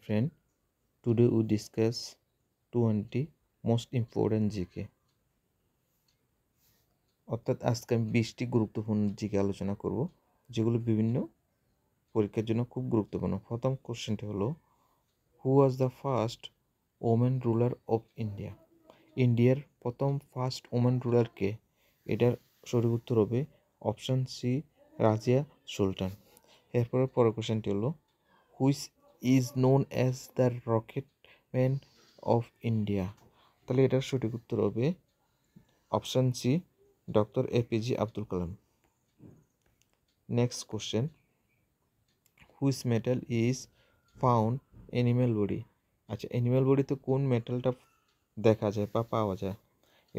friend, today we discuss 20 most important GK. অর্থাৎ আজকে আমি 20টি গুরুত্বপূর্ণ জিকে আলোচনা করব, যেগুলো বিভিন্ন পরীক্ষার জন্য খুব গুরুত্বপূর্ণ। প্রথম কোশ্চেনটি হলো, who was the first women ruler of India? ইন্ডিয়ার প্রথম ফার্স্ট ওমেন রুলার কে? এটার সঠিক উত্তর হবে অপশান সি, রাজিয়া সুলতান। এরপরে পরের কোশ্চেনটি হলো, which is known as the rocket man of India? তাহলে এটার সঠিক উত্তর হবে option C, doctor APJ Abdul Kalam. Next question, which metal is found animal body? আচ্ছা, অ্যানিম্যাল বডিতে কোন মেটালটা দেখা যায় বা পাওয়া যায়?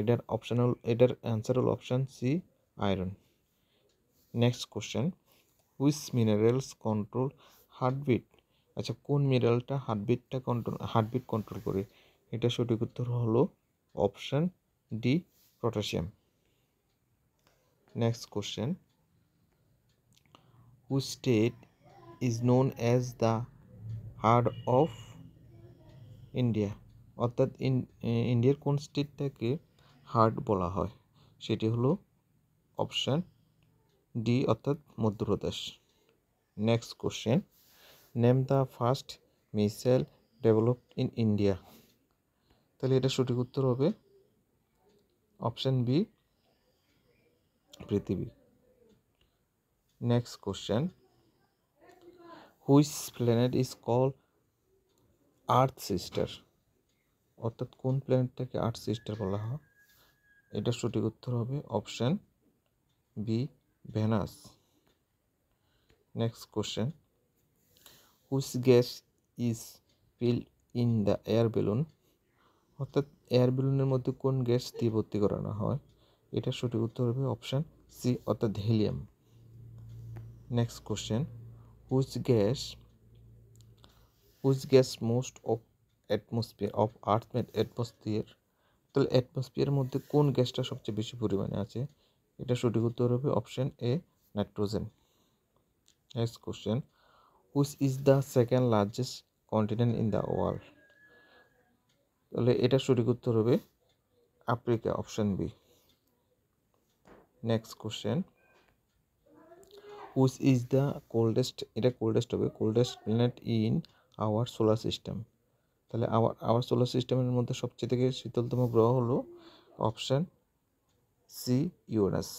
এটার অ্যান্সার হল option C, iron. Next question, which minerals control heartbeat? আচ্ছা, কোন মিনারেলটা হার্টবিট কন্ট্রোল করে? এটা সঠিক উত্তর হলো option D, potassium. Next question, which state is known as the heart of India? অর্থাৎ ইন্ডিয়ার কোন স্টেটটাকে হার্ট বলা হয়? সেটি হলো অপশান ডি, অর্থাৎ Madhya Pradesh. Next question, name the first missile developed in India? তাহলে এটা সঠিক উত্তর হবে option B, Prithvi. Next question, which planet is called earth sister? অর্থাৎ কোন প্ল্যানেটটাকে আর্থ সিস্টার বলা হয়? এটা সঠিক উত্তর হবে option B, Venus. Next question, which gas is filled in the air balloon? অর্থাৎ এয়ার বেলুনের মধ্যে কোন গ্যাস দিয়ে ভর্তি করানো হয়? এটা সঠিক উত্তর হবে অপশান সি, অর্থাৎ helium. Next question, which gas most of earth atmosphere? তাহলে অ্যাটমসফিয়ারের মধ্যে কোন গ্যাসটা সবচেয়ে বেশি পরিমাণে আছে? এটা সঠিক উত্তর হবে option A, nitrogen. Next question, which is the second largest continent in the world? তাহলে এটা সঠিক উত্তর হবে Africa, option B. Next question, which is the coldest planet in our solar system? তাহলে আওয়ার সোলার সিস্টেমের মধ্যে সবচেয়ে থেকে শীতলতম গ্রহ হলো option C, Uranus.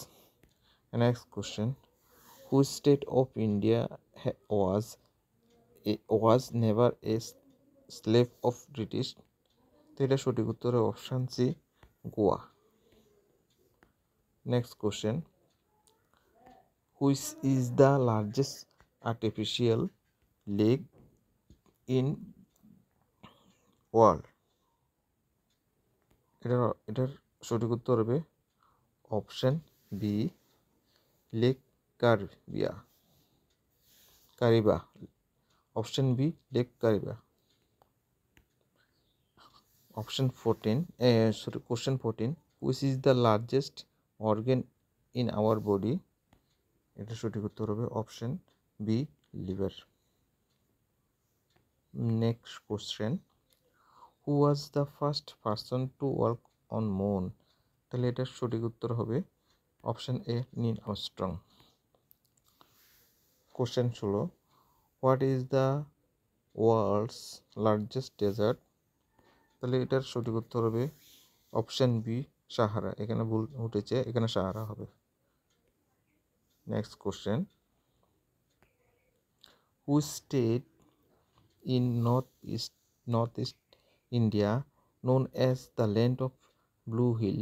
Next question, which state of India was never a slave of British? তো এটা সঠিক উত্তর option C, Goa. Next question, which is the largest artificial lake in world? এটার সঠিক উত্তর হবে option B, lake Kariba. Option B, lake Kariba. Question 14, which is the largest organ in our body? এটা সঠিক উত্তর হবে option B, liver. Next question, who was the first person to walk on moon? তাহলে এটার সঠিক উত্তর হবে option A, Neil Armstrong. Question 16, what is the world's largest desert? তাহলে এটার সঠিক উত্তর হবে অপশান বি, সাহারা। এখানে ভুল উঠেছে, এখানে সাহারা হবে। Next question, which state in north east India known as the land of blue hill?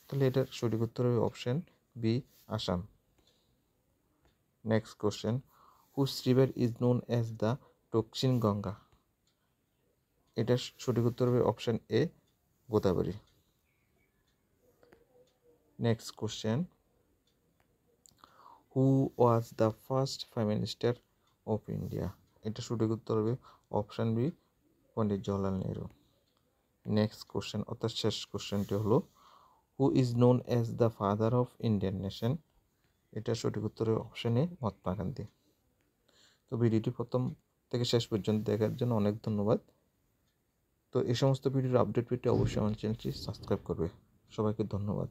তাহলে এটার সঠিক উত্তর হবে option B, Assam. Next question, which river is known as the Dakshin Ganga? এটার সঠিক উত্তর হবে option A, Godavari. Next question, who was the first prime minister of India? এটা সঠিক উত্তর হবে option B, Pandit Jawaharlal Nehru. Next question, অর্থাৎ শেষ কোশ্চেনটি হলো, who is known as the father of Indian nation? এটা সঠিক উত্তর হবে অপশান এ, মহাত্মা গান্ধী। তো ভিডিওটি থেকে শেষ পর্যন্ত দেখার জন্য অনেক ধন্যবাদ। তো এই সমস্ত ভিডিওর আপডেট পেতে অবশ্যই আমার চ্যানেলটি সাবস্ক্রাইব করবে। সবাইকে ধন্যবাদ।